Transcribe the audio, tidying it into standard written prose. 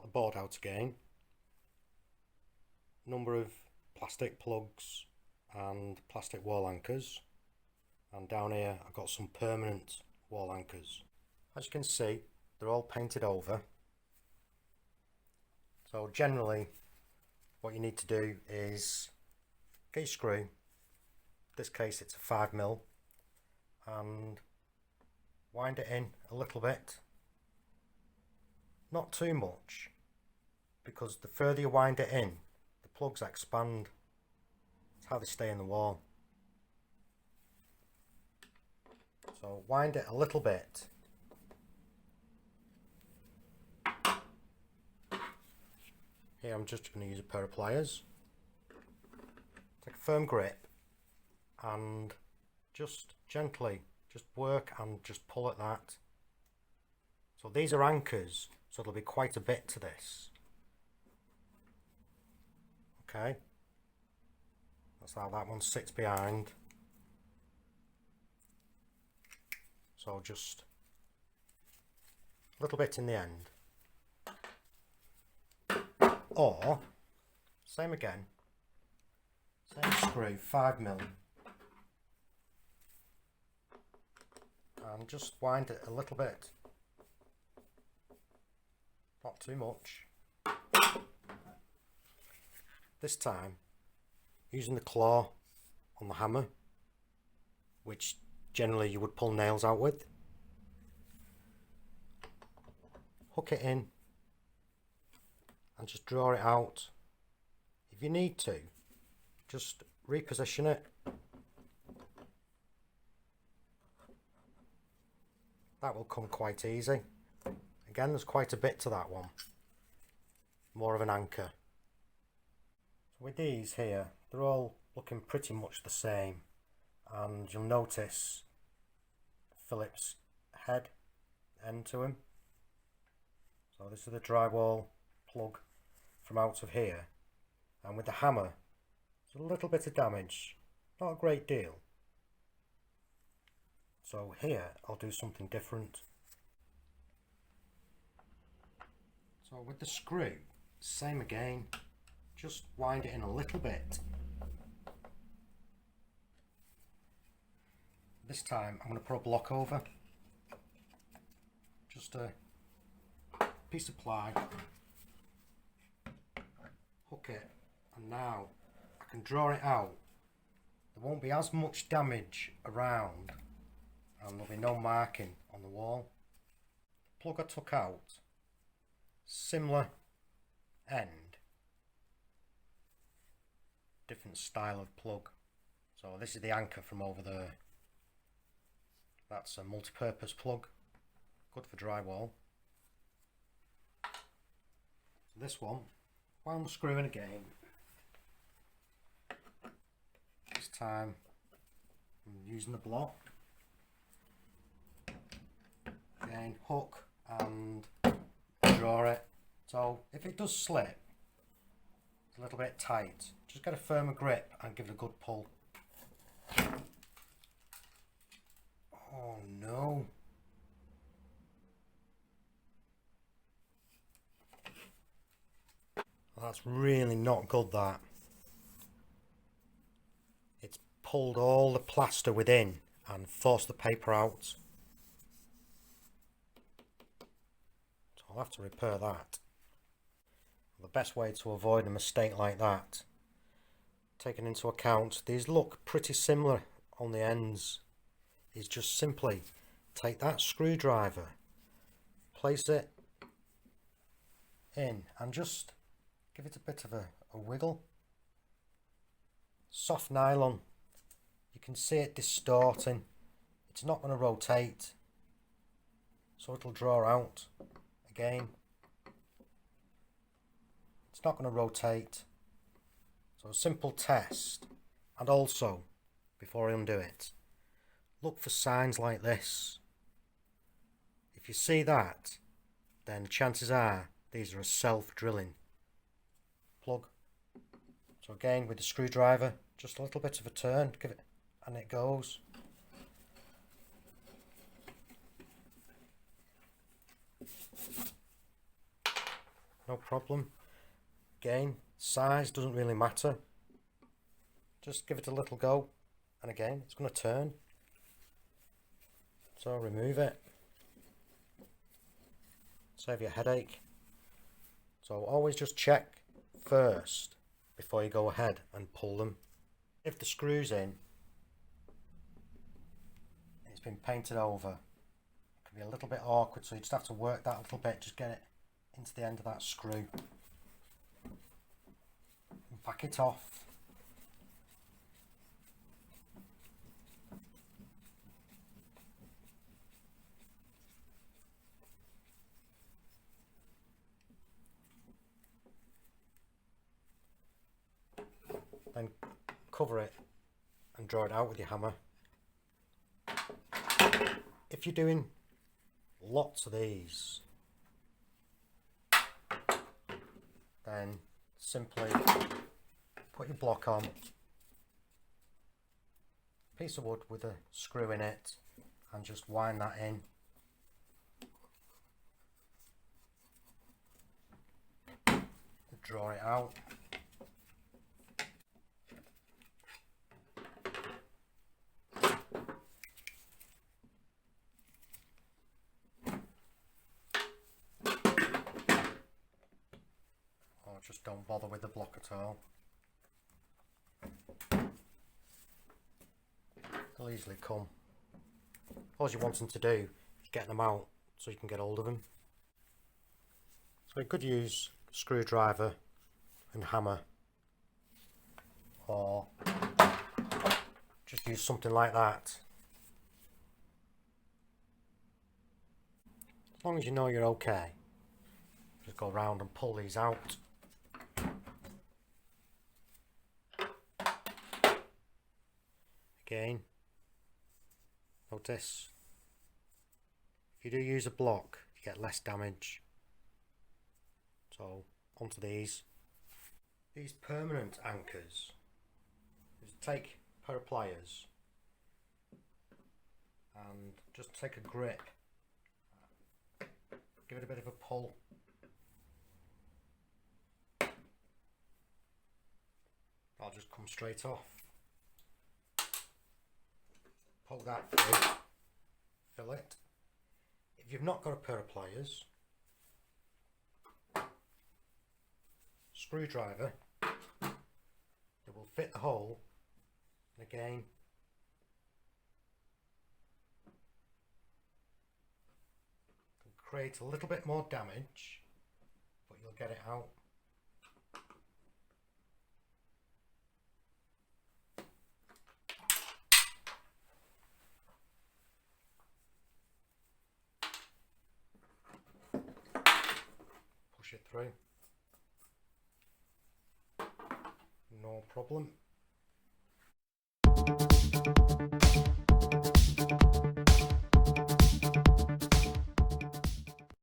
the board out again. Number of plastic plugs and plastic wall anchors, and down here I've got some permanent wall anchors. As you can see, they're all painted over. So generally what you need to do is get your screw, in this case it's a 5mm, and wind it in a little bit, not too much, because the further you wind it in, the plugs expand. That's how they stay in the wall. So wind it a little bit. Here I'm just going to use a pair of pliers. Take a firm grip and just gently just work and just pull at that. So these are anchors, so there'll be quite a bit to this. Okay, that's how that one sits behind. So just a little bit in the end. Or, same again, same screw, 5mm, and just wind it a little bit, not too much. This time, using the claw on the hammer, which generally you would pull nails out with, hook it in and just draw it out. If you need to, just reposition it. That will come quite easy. Again, there's quite a bit to that one. More of an anchor. So with these here, they're all looking pretty much the same, and you'll notice Phillips head end to him. So this is the drywall plug from out of here, and with the hammer there's a little bit of damage, not a great deal. So here I'll do something different. So with the screw, same again, just wind it in a little bit. This time I'm going to put a block over, just a piece of ply, hook it, and now I can draw it out. There won't be as much damage around, and there'll be no marking on the wall. The plug I took out, similar end, different style of plug. So this is the anchor from over there. That's a multi-purpose plug, good for drywall. This one, while I'm screwing again, this time I'm using the block. Again, hook and draw it. So if it does slip, it's a little bit tight, just get a firmer grip and give it a good pull. Oh no. That's really not good, that. It's pulled all the plaster within and forced the paper out. So I'll have to repair that. The best way to avoid a mistake like that, taking into account these look pretty similar on the ends, is just simply take that screwdriver, place it in and just give it a bit of a wiggle. Soft nylon, you can see it distorting. It's not going to rotate, so it'll draw out again. It's not going to rotate. So a simple test, and also before I undo it, look for signs like this. If you see that, then chances are these are a self-drilling plug. So again, with the screwdriver, just a little bit of a turn, give it, and it goes. no problem. Again, size doesn't really matter. Just give it a little go, and again, it's going to turn. So remove it. Save your headache. So always just check first before you go ahead and pull them. If the screw's in, it's been painted over, it can be a little bit awkward, so you just have to work that a little bit, just get it into the end of that screw. And back it off. Then cover it and draw it out with your hammer. If you're doing lots of these, then simply put your block on, piece of wood with a screw in it, and just wind that in. Draw it out. Just don't bother with the block at all. They'll easily come. All you want them to do is get them out so you can get hold of them. So you could use screwdriver and hammer, or just use something like that. As long as you know you're okay, just go around and pull these out. Again, notice if you do use a block, you get less damage. So onto these permanent anchors. Just take a pair of pliers and just take a grip, give it a bit of a pull. I'll just come straight off. Pull that through, fill it. If you've not got a pair of pliers, screwdriver, it will fit the hole, and again can create a little bit more damage, but you'll get it out. Push it through, no problem.